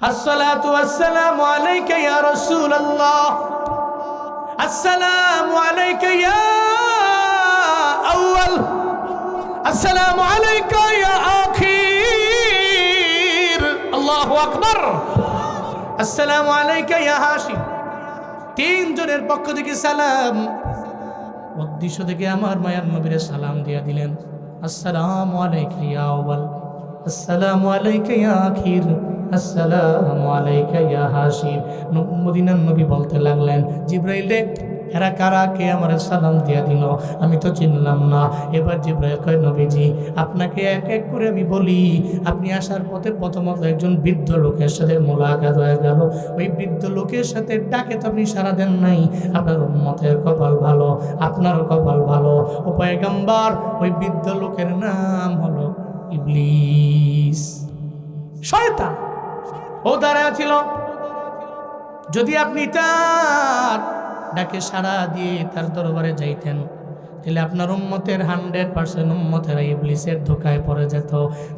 আসসালাতু ওয়াসসালামু আলাইকা ইয়া রাসূলুল্লাহ, আসসালামু আলাইকা ইয়া আউয়াল, আসসালামু আলাইকা ইয়া আখির, আল্লাহু আকবার, আসসালামু আলাইকা ইয়া হাশিম। তিনজনের পক্ষ থেকে সালাম, উদ্দেশ্য থেকে আমার মায়ার নবীরে সালাম দিয়া দিলেন। আসসালামু আলাইকা ইয়া আউয়াল, আসসালামু আলাইকা ইয়া আখির, আসসালামু আলাইকা ইয়া হাশিম। মদিনার নবী বলতে লাগলেন, জিবরাইল রে, এরা কারা, কে আমার সালাম দিয়া দিল, আমি তো চিনলাম না। এবার জিবরাইল কয়, নবীজি আপনাকে এক এক করে আমি বলি। আপনি আসার পথে প্রথমত একজন বৃদ্ধ লোকের সাথে মোলাকাত হয়ে গেল। ওই বৃদ্ধ লোকের সাথে ডাকে তো আপনি সাড়া দেন নাই। আপনার উম্মতের কপাল ভালো, আপনারও কপাল ভালো। ও পয়গম্বর, ওই বৃদ্ধ লোকের নাম হলো ইবলিস, শয়তান। ও দাঁড়ায় ছিল। যদি আপনি তার ডাকে সাড়া দিয়ে তার দরবারে যাইতেন, তাহলে আপনার উম্মতের 100% উম্মতেরা ইবলিসের ধোকায় পড়ে যেত।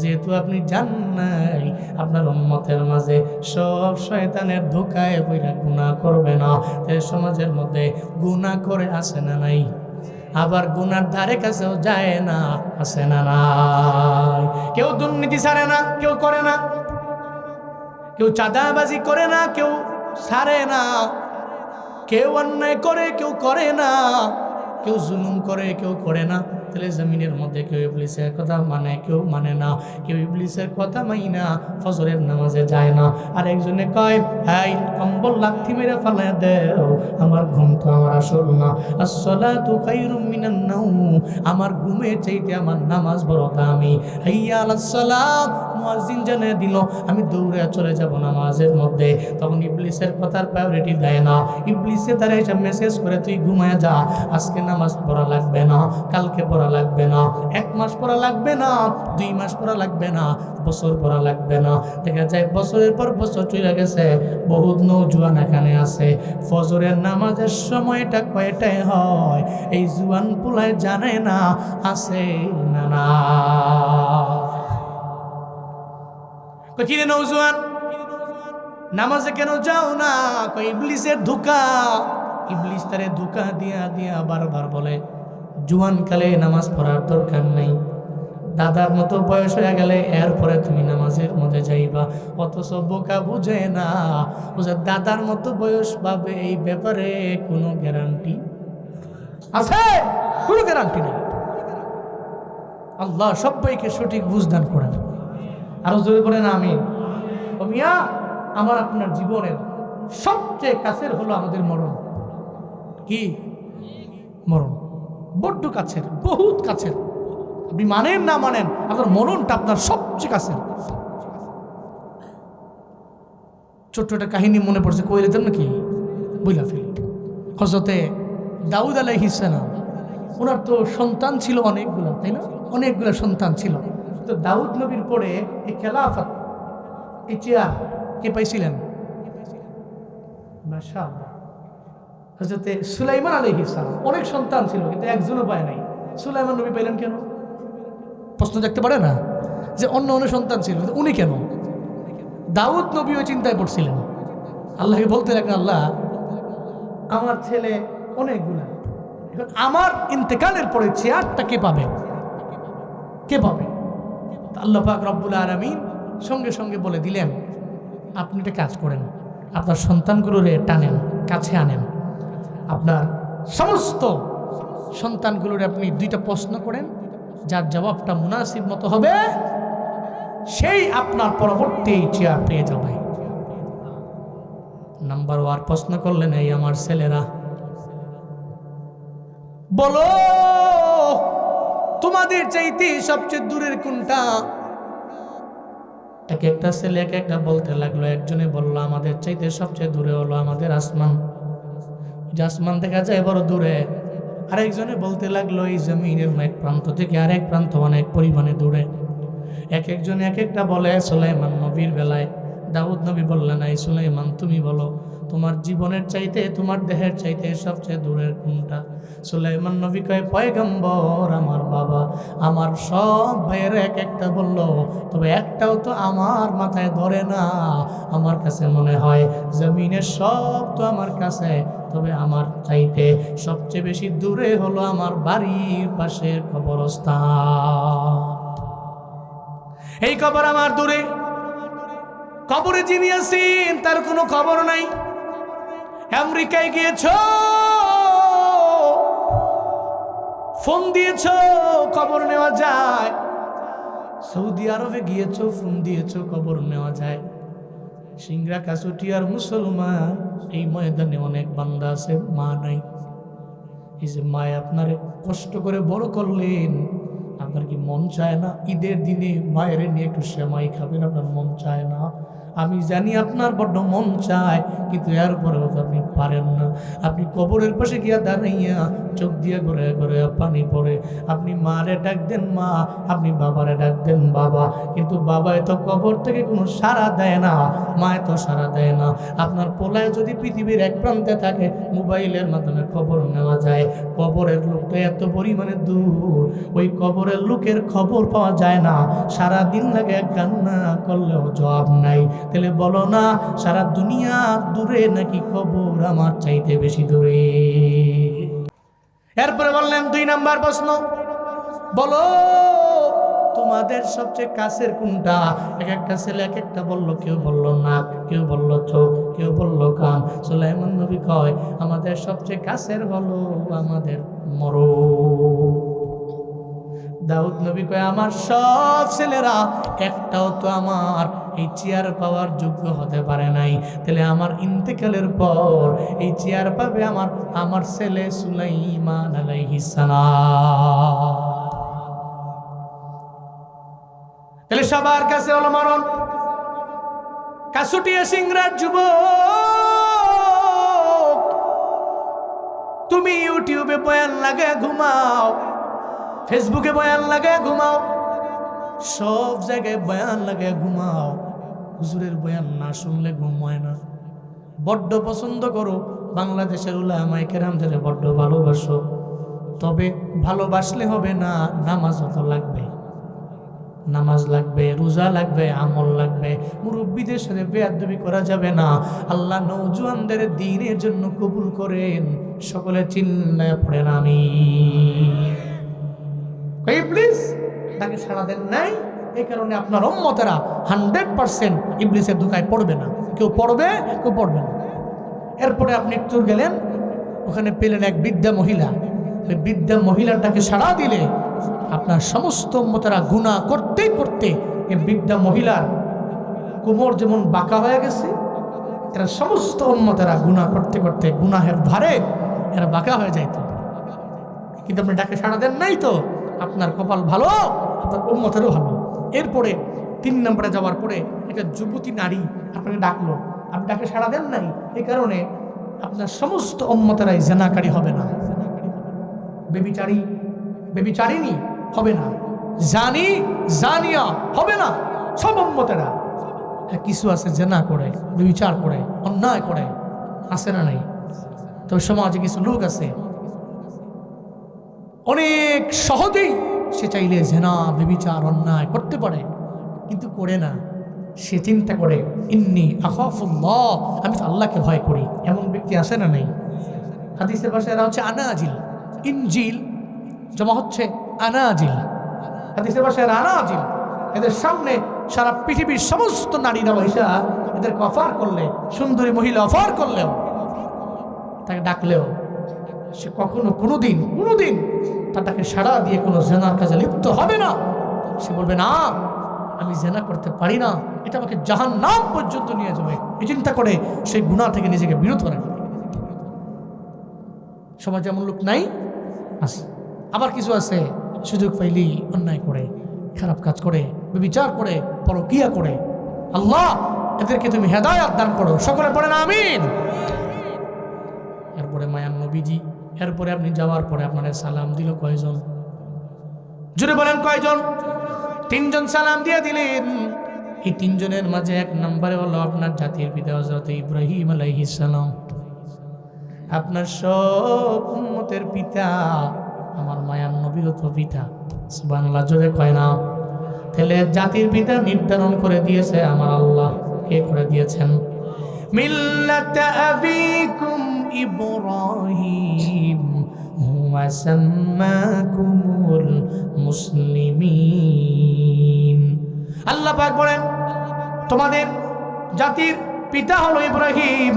যেহেতু আপনি জান নাই, আপনার উম্মতের মাঝে সব শয়তানের ধোকায় পইরা গুনাহ করবে না। তাই সমাজের মধ্যে গুনাহ করে আসে না নাই, আবার গুনার ধারে কাছেও যায় না, আসে না নাই। কেউ দুর্নীতি ছাড়ে না, কেউ করে না, কেউ চাঁদাবাজি করে না, কেউ ছাড়ে না, কেউ অন্যায় করে, কেউ করে না, কেউ জুলুম করে, কেউ করে না। তাহলে জমিনের মধ্যে কেউ ইবলিসের কথা মানে, কেউ মানে না। কেউ ইবলিসের কথা মানি না, ফজরের নামাজে যায় না। আর একজনে কয়, এই কম্বল লাথি মেরে ফালাই দেও, আমার ঘুম তো আমার আসল না। আসসালাতু খায়রুম মিনান নাওম, আমার ঘুমের চাইতে আমার নামাজ বড় দামি। হাইয়া আলাস সালাত, মুয়াজ্জিন জানিয়ে দিল, আমি দৌড়ে চলে যাব নামাজের মধ্যে। তখন ইবলিসের কথার প্রায়োরিটি দেয় না। ইবলিসে তারা এসব মেসেজ করে, তুই ঘুমায় যা, আজকে নামাজ পড়া লাগবে না, কালকে পড়া লাগবে না, 1 মাস পড়া লাগবে না, 2 মাস পড়া লাগবে না, বছর পড়া লাগবে না। দেখা যায় বছরের পর বছর চলে গেছে, বহুত নৌজুয়ান এখানে আছে। ফজরের নামাজের সময়টা কয়টায় হয় এই জুয়ান পুলায় জানে না, আছে না না। কিরে নৌজুয়ান, নামাজে কেন যাও না? কই ইবলিসের ধোঁকা। ইবলিস তারে ধোঁকা দিয়া দিয়া বারবার বলে, জুয়ানকালে নামাজ পড়ার দরকার নাই, দাদার মতো বয়স হয়ে গেলে এরপরে তুমি নামাজের মধ্যে যাইবা। অথচ বোকা বুঝে না, বুঝে দাদার মতো বয়স পাবে, এই ব্যাপারে কোনো গ্যারান্টি আছে? কোনো গ্যারান্টি নেই। আল্লাহ সবাইকে সঠিক বুঝদান করেন। আরো জোরে বলেন আমিন। ও মিয়া, আমার আপনার জীবনের সবচেয়ে কাছের হলো আমাদের মরণ। কি মরণ? বড্ড কাছের, বহুত কাছের। আপনি মানেন না মানেন, আপনার মরণটা আপনার সবচেয়ে কাছের। ছোট্ট একটা কাহিনী মনে পড়ছে, কই দিতাম নাকি, বইলা ফেলি। হযরতে দাউদ আলাইহিস সালাম, ওনার তো সন্তান ছিল অনেকগুলো, তাই না? অনেকগুলো সন্তান ছিল। তো দাউদ নবীর পরে এই খেলাফত, এই চেয়ার কে পাইছিলেন? মাশাআল্লাহ, হযরতে সুলাইমান আলাইহিস সালাম। অনেক সন্তান ছিল কিন্তু একজনও পায় নাই। সুলাইমান নবী পাইলেন কেন? প্রশ্ন দেখতে পারে না যে অন্য অন্য সন্তান ছিল, উনি কেন? দাউদ নবীও চিন্তায় পড়ছিলেন, আল্লাহকে বলতে লাগলেন, আল্লাহ আমার ছেলে অনেকগুলা, এখন আমার ইন্তেকালের পরে চেয়ারটা কে পাবে? কে পাবে? আল্লাহ পাক রব্বুল আলামিন সঙ্গে সঙ্গে বলে দিলেন, আপনি একটা কাজ করেন, আপনার সন্তানগুলোরে টানেন, কাছে আনেন, আপনার সমস্ত সন্তানগুলোর আপনি 2টা প্রশ্ন করেন, যার জবাবটা মুনাসিব মতো হবে সেই আপনার পরবর্তী চেয়ার পেয়ে যাবে। নাম্বার 1 প্রশ্ন করলেন, এই আমার ছেলেরা বলো, তোমাদের চাইতে সবচেয়ে দূরের কোনটা? এক একটা ছেলে এক একটা বলতে লাগলো। একজনে বলল, আমাদের চাইতে সবচেয়ে দূরে হলো আমাদের আসমান, যে আসমান দেখা যায় বড় দূরে। আরেকজনে বলতে লাগলো, এই জমিনের এক প্রান্ত থেকে আরেক প্রান্ত অনেক পরিমাণে দূরে। এক একজন এক একটা বলে। সুলাইমান নবীর বেলায় দাউদ নবী বললেন, এই সুলাইমান তুমি বলো তোমার জীবনের চাইতে তোমার দেহের চাইতে সবচেয়ে দূরের কোনটা? সুলাইমান নবী কয়, পয়গম্বর আমার বাবা, আমার সব ভাইয়ের এক একটা বলল, তবে একটাও তো আমার মাথায় ধরে না। আমার কাছে মনে হয় জমিনের সব তো আমার কাছে, তবে আমার চাইতে সবচেয়ে বেশি দূরে হলো আমার বাড়ির পাশের কবরস্থান। এই কবর আমার দূরে। কবরে যিনি আছেন তার কোনো খবর নাই। আমেরিকায় গিয়েছ, ফোন দিয়েছ, খবর নেওয়া যায়। সৌদি আরবে গিয়েছ, ফোন দিয়েছ, খবর নেওয়া যায়। সিংড়া কাছুটিয়ার মুসলমান এই ময়দানে অনেক বান্দা আছে, মা নাই। এই যে মায় আপনারে কষ্ট করে বড় করলেন, আপনার কি মন চায় না ঈদের দিনে মায়ের নিয়ে একটু সেমাই খাবেন? আপনার মন চায় না? আমি জানি আপনার বড্ড মন চায়, কিন্তু এরপরেও আপনি পারেন না। আপনি কবরের পাশে গিয়া দাঁড়াইয়া চোখ দিয়ে ঘরে ঘরে পানি পড়ে আপনি মারে ডাক দেন মা, আপনি বাবারে ডাক দেন বাবা, কিন্তু বাবায় তো কবর থেকে কোনো সাড়া দেয় না, মায় তো সাড়া দেয় না। আপনার পোলায় যদি পৃথিবীর এক প্রান্তে থাকে, মোবাইলের মাধ্যমে খবর নেওয়া যায়। কবরের লোকটা এত পরিমাণে দূর, ওই কবরের লোকের খবর পাওয়া যায় না। সারা দিন লাগে কান্না করলেও জবাব নাই। তাহলে বলো না, সারা দুনিয়া দূরে নাকি কবর আমার চাইতে বেশি দূরে? এরপরে বললেন 2 নাম্বার প্রশ্ন, বলো তোমাদের সবচেয়ে কাছের কোনটা? এক একটা ছেলে এক একটা বলল, কেউ বলল নাক, কেউ বলল চোখ, কেউ বলল কান। সুলাইমান নবী কয়, আমাদের সবচেয়ে কাছের হলো আমাদের মরণ। দাউদ নবী কয়, আমার সব ছেলেরা একটাও তো আমার এই চেয়ার পাওয়ার যোগ্য হতে পারে নাই। তাহলে আমার ইন্তেকালের পর এই চেয়ার পাবে আমার ছেলে সুলাইমান আলাইহিস সালাম। তাহলে সবার কাছে হলো মরণ। কাছুটিয়া সিংড়ার যুবক, তুমি ইউটিউবে বয়ান লাগে ঘুমাও, ফেসবুকে বয়ান লাগে ঘুমাও, সব জায়গায় বয়ান লাগে ঘুমাও। হুজুরের বয়ান না শুনলে ঘুম হয় না। বড্ড পছন্দ করো, বাংলাদেশের উলামায়ে কেরামদের বড্ড ভালোবাসো, তবে ভালোবাসলে হবে না, নামাজ তো লাগবে। নামাজ লাগবে, রোজা লাগবে, আমল লাগবে। মুরব্বীদের সাথে বেয়াদবি করা যাবে না। আল্লাহ নওজোয়ানদের দ্বীনের জন্য কবুল করেন। সকলে চিল্লায় পড়েন আমিন। ইবলিস তাকে সাড়া দেন নাই, এই কারণে আপনার উম্মতেরা 100% ইবলিসের ধোঁকায় পড়বে না। কেউ পড়বে, কেউ পড়বে না। এরপরে আপনি একটু গেলেন, ওখানে পেলেন এক বৃদ্ধা মহিলা। ওই বৃদ্ধা মহিলাটাকে সাড়া দিলে আপনার সমস্ত উম্মতেরা গুনাহ করতে করতে, এই বৃদ্ধা মহিলার কোমর যেমন বাঁকা হয়ে গেছে, এরা সমস্ত উম্মতেরা গুনাহ করতে করতে গুনাহের ধারে এরা বাঁকা হয়ে যাইত। কিন্তু আপনি ডাকে সাড়া দেন নাই, তো আপনার কপাল ভালো, আপনার উম্মতেরও ভালো। এরপরে 3 নম্বরে যাওয়ার পরে একটা যুবতী নারী আপনাকে ডাকলো, আপনি ডাকে সাড়া দেন নাই, এই কারণে আপনার সমস্ত উম্মতেরাই জেনাকারী হবে না, বেবিচারিণী হবে না, জানিয়া হবে না, সব উম্মতেরা। হ্যাঁ, কিছু আছে জেনা করে, বেবিচার করে, অন্যায় করে, আছে না নাই? তবে সমাজে কিছু লোক আছে অনেক সহজেই সে চাইলে জেনা, বেবিচার, অন্যায় করতে পারে, কিন্তু করে না। সে চিন্তা করে, ইন্নী আখাফুল্লাহ, আমি তো আল্লাহকে ভয় করি। এমন ব্যক্তি আছে না নেই? হাদিসের ভাষায় এরা হচ্ছে আনাজিল। ইনজিল জমা হচ্ছে আনাজিল, হাদিসের ভাষায় আনাজিল। এদের সামনে সারা পৃথিবীর সমস্ত নারীরা পয়সা এদেরকে অফার করলে, সুন্দরী মহিলা অফার করলেও, তাকে ডাকলেও সে কখনো কোনোদিন তাকে সাড়া দিয়ে কোনো জেনার কাজে লিপ্ত হবে না। সে বলবে না, আমি জেনা করতে পারি না, এটা আমাকে জাহান্নাম পর্যন্ত নিয়ে যাবে। এই চিন্তা করে সেই গুনাহ থেকে নিজেকে বিরত রাখে। সমাজে এমন লোক নাই? আছে। আবার কিছু আছে সুযোগ পাইলেই অন্যায় করে, খারাপ কাজ করে, বিচার করে, পরকিয়া করে। আল্লাহ এদেরকে তুমি হেদায়েত দান করো। সকলে পড়েন আমিন। এরপরে মায়ান নবীজি, এরপরে আপনি যাওয়ার পরে আপনার সালাম দিল কয়জন? জুড়ে বলেন কয়জন? 3 জন সালাম দিয়ে দিলেন। এই তিনজনের মাঝে এক নম্বরে হলো আপনার জাতির পিতা হযরত ইব্রাহিম আলাইহিস সালাম। আপনার সব উম্মতের পিতা আমার মায়ার নবীর তো পিতা। সুবহানাল্লাহ, জোরে কয় না? তাহলে জাতির পিতা নির্ধারণ করে দিয়েছে আমার আল্লাহ। কে করে দিয়েছেন? মিল্লাতা আবিকুম ইব্রাহিম হুয়া সাম্মাকুমুল মুসলিমিন। আল্লাহ পাক বলেন তোমাদের জাতির পিতা হলো ইব্রাহিম।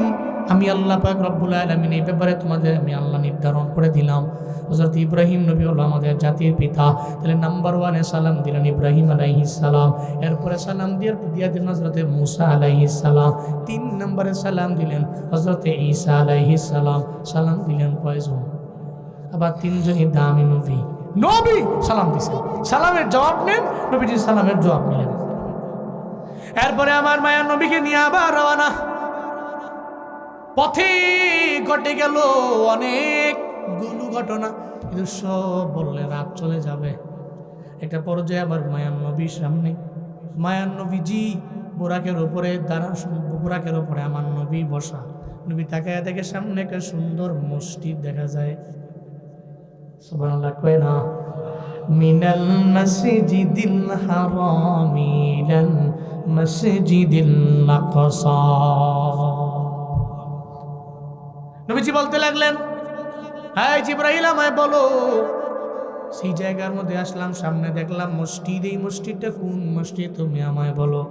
আমি আল্লাহ পাক রব্বুল আলামিন এই ব্যাপারে তোমাদের আমি আল্লাহ নির্ধারণ করে দিলাম। হযরত ইব্রাহিম নবী হলো আমাদের জাতির পিতা। তাহলে নাম্বার 1-এ সালাম দিলেন ইব্রাহিম আলাইহিস সালাম। এরপরে সালাম দিয়ে দিলেন হযরত মুসা আলাইহিস সালাম। 3 নম্বরে সালাম দিলেন হযরত ঈসা আলাইহিস সালাম। সালাম দিলেন কয়জন? আবার 3 জনই দামি নবী সালাম দিয়েছেন। সালামের জবাব নেন, নবীজি সালামের জবাব নিলেন। এরপরে আমার মায়ের নবীকে নিয়ে আবার রওনা। পথে ঘটে গেল অনেকগুলো ঘটনা, কিন্তু সব বললে রাত চলে যাবে। একটা পর্যায়ে আবার মায়ার নবীর সামনে মায়ার নবীজি বোরাকের উপরে বোরাকের উপরে আমার নবী বসা। নবী তাকায় দেখে সামনে একটা সুন্দর মসজিদ দেখা যায়। সুবহানাল্লাহ, কয় না? মিনাল মসজিদিল হারাম ইলাল মসজিদিল আকসা। নবীজি বলতে লাগলেন, হ্যাঁ জিবরাইল আমায় বলো, সেই জায়গার মধ্যে আসলাম, সামনে দেখলাম মসজিদ। এই মসজিদটা কোন মসজিদ তুমি আমায় বলো।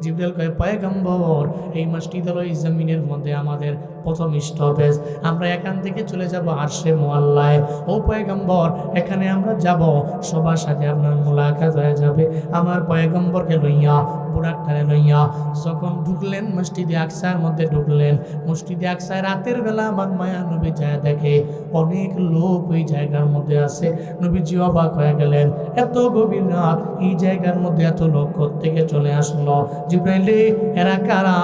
জিবরাইল কয়, পয়গম্বর এই মসজিদ হলো এই জমিনের মধ্যে আমাদের প্রথম স্টপেজ। আমরা এখান থেকে চলে যাব আরশে মুআল্লায়। ও পয়গম্বর, এখানে আমরা যাব, সবার সাথে আপনার মুলাকাত হয়ে যাবে। আমার পয়গম্বরকে লইয়া বুরাকটারে লইয়া যখন ঢুকলেন মসজিদে আকসার মধ্যে ঢুকলেন। মসজিদে আকসায় রাতের বেলা আমার মায়া নবী যায় দেখে অনেক লোক ওই জায়গার মধ্যে আছে। নবীজি অবাক হয়ে গেলেন, এত গভীর রাত, এই জায়গার মধ্যে এত লোক থেকে চলে আসলো। জিবরাইল, এরা কারা?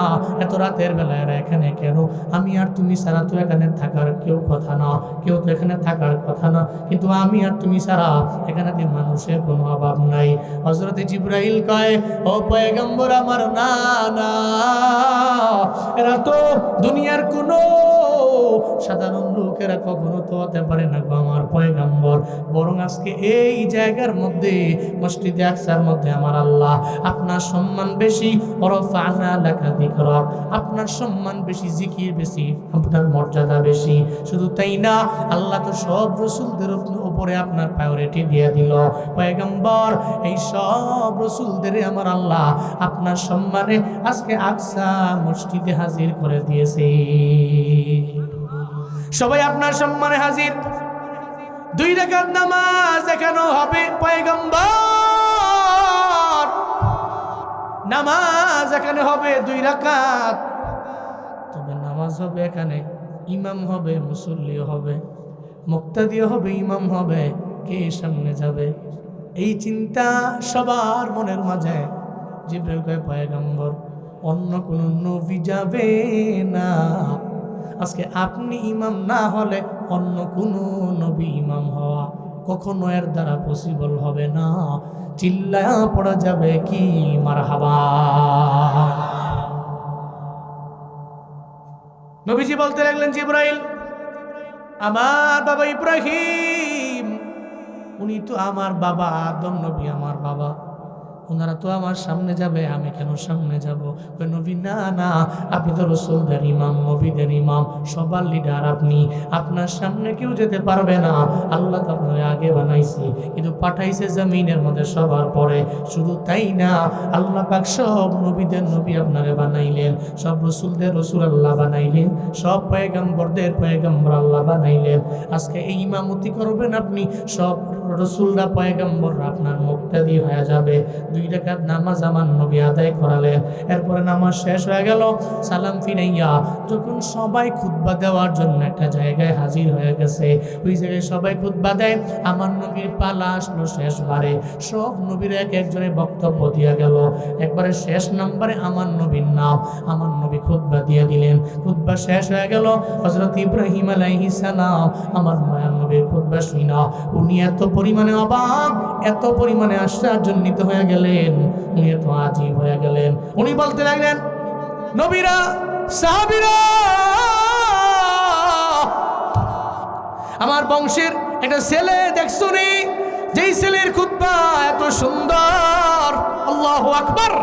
এত রাতের বেলা এরা এখানে কেন? আমি আর তুমি ছাড়া তো এখানে থাকার কেউ কথা না, কেউ তো এখানে থাকার কথা না, কিন্তু আমি আর তুমি ছাড়া এখানে মানুষের কোনো অভাব নাই। হযরত জিবরাইল কয়, ও পয়গম্বর আমার, না না, এরা তো দুনিয়ার কোনো সাধারণ লোকেরা কখনো তো হতে পারে না গো আমার পয়গম্বর। বরং আজকে এই জায়গার মধ্যে মসজিদে আকসার মধ্যে আমার আল্লাহ আপনার সম্মান বেশি, ওরফা'না লাকা যিকরাক, আপনার সম্মান বেশি, জিকির বেশি, আপনার মর্যাদা বেশি। শুধু তাই না, আল্লাহ তো সব রাসূলদের উপরে আপনার প্রায়োরিটি দিয়ে দিল। পয়গম্বর এই সব রাসূলদের আমার আল্লাহ আপনার সম্মানে আজকে আকসা মসজিদে হাজির করে দিয়েছে। সবাই আপনার সম্মানে হাজির। 2 রাকাত নামাজ এখানে হবে পয়গম্বর, নামাজ এখানে হবে 2 রাকাত। তবে নামাজ হবে এখানে, ইমাম হবে, মুসল্লিও হবে, মুক্তাদিও হবে, ইমাম হবে, কে সামনে যাবে এই চিন্তা সবার মনের মাঝে। জিবরাইল কয়, পয়গম্বর অন্য কোন নবী যাবে না, আজকে আপনি ইমাম না হলে অন্য কোন নবী ইমাম হওয়া কখনো এর দ্বারা পসিবল হবে না। চিল্লায়া পড়া যাবে কি মারহাবা। নবীজি বলতে লাগলেন, জিবরাইল আমার বাবা ইব্রাহিম, উনি তো আমার বাবা আদম নবী, আমার বাবা, ওনারা তো আমার সামনে যাবে, আমি কেন সামনে যাব? নবী, না না, আপনি তো রাসূলদের ইমাম, নবীদের ইমাম, সবার লিডার আপনি, আপনার সামনে কেউ যেতে পারবে না। আল্লাহ তো আপনাকে আগে বানাইছে, কিন্তু পাঠাইছে জমিনের মধ্যে সবার পরে। শুধু তাই না, আল্লাহ পাক সব নবীদের নবী আপনাকে বানাইলেন, সব রাসূলদের রাসূল আল্লাহ বানাইলেন, সব পয়গম্বরদের পয়গম্বর আল্লাহ বানাইলেন। আজকে এই ইমামতি করবেন আপনি, সব রাসূলরা পয়গম্বররা আপনার মুক্তাদি হয়ে যাবে। 2 রাকাত নামাজ আমার নবী আদায় করালেন। এরপরে নামাজ শেষ হয়ে গেল, সালাম ফিরাইয়া যখন সবাই খুতবা দেওয়ার জন্য একটা জায়গায় হাজির হয়ে গেছে, ওই জায়গায় সবাই খুতবা দেয়, আমার নবীর পালা আসলো শেষবারে। সব নবীর এক একজনের বক্তব্য দিয়া গেল। একবারে শেষ নম্বরে আমার নবীর নাম, আমার নবী খুতবা দিয়ে দিলেন। খুতবা শেষ হয়ে গেল, হযরত ইব্রাহিম আলাইহিস সালাম আমার মায়ের নবীর খুতবা শুনা উনি এত পরিমাণে অবাক, এত পরিমাণে আশ্চর্যান্বিত হয়ে গেলেন, উনি এত আজীব হয়ে গেলেন। উনি বলতে লাগলেন, নবীরা, সাহাবীরা, আমার বংশের একটা ছেলে দেখছো নি, যেই ছেলের খুতবা এত সুন্দর, আল্লাহু আকবার।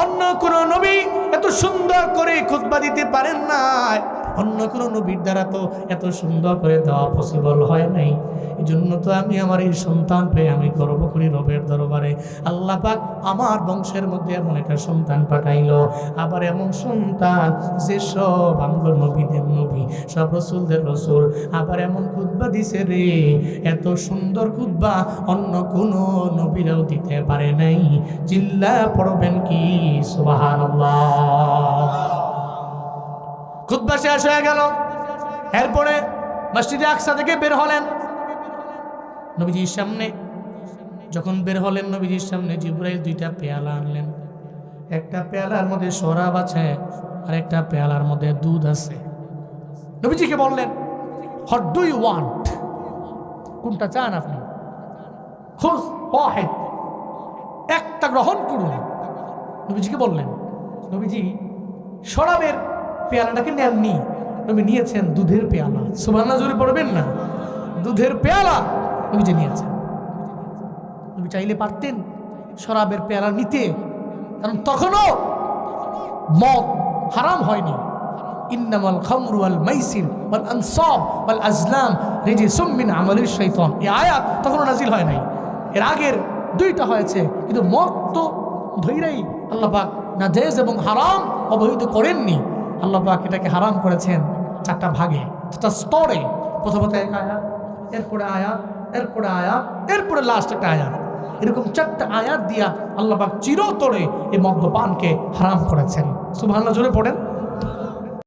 অন্য কোন নবী এত সুন্দর করে খুতবা দিতে পারেন না, অন্য কোন নবীর দ্বারা তো এত সুন্দর করে দেওয়া পসিবল হয় নাই। এই জন্য তো আমি আমার এই সন্তান পেয়ে আমি গর্ব করি রবের দরবারে। আল্লাহ পাক আমার বংশের মধ্যে এমন একটা সন্তান পাঠাইলো, আবার এমন সন্তান যে সব আমগর নবীদের নবী, সব রসুলদের রসুল, আবার এমন খুতবা দিছে রে, এত সুন্দর খুতবা অন্য কোনো নবীরাও দিতে পারে নাই। চিল্লা পড়বেন কি সুবহানাল্লাহ। খুতবা শেষ হয়ে গেল, এরপরে মসজিদে আকসা থেকে বের হলেন। নবীজির সামনে যখন বের হলেন, নবীজির সামনে জিবরাইল দুইটা পেয়ালা আনলেন। একটা পেয়ালার মধ্যে শরাব আছে আর একটা পেয়ালার মধ্যে দুধ আছে। নবীজিকে বললেন, হোয়াট ডু ইউ ওয়ান্ট? কোনটা চান আপনি? খুশ ওয়াহিদ, একটা গ্রহণ করুন। নবীজিকে বললেন। নবীজি শরাবের পেয়ালাটাকে নেননি, নবী নিয়েছেন দুধের পেয়ালা। সুবহানাল্লাহ জোরে পড়বেন না? দুধের পেয়ালা নবীজি নিয়েছেন। নবী চাইলে পারতেন শরাবের পেয়ালা নিতে, কারণ তখনও মদ হারাম হয়নি। ইন্নামাল খামরু ওয়াল মাইসির ওয়াল আনসাব ওয়াল আজলাম রিজসুম মিন আমালিশ শাইতান, এই আয়াত তখনও নাজিল হয় নাই। এর আগের দুইটা হয়েছে, কিন্তু মদ তো ধৈরাই আল্লাহ পাক নাজায়েজ এবং হারাম অবহিত করেননি। আল্লাহ পাক এটাকে হারাম করেছেন চারটা ভাগে, চারটা স্তরে। প্রথমত এক আয়াত, এরপরে আয়াত, এরপরে আয়াত, এরপরে লাস্ট একটা আয়াত। এরকম চারটা আয়াত দিয়া আল্লাহ পাক চিরতরে এই মদ্যপানকে হারাম করেছেন। সুবহানাল্লাহ জোরে পড়েন।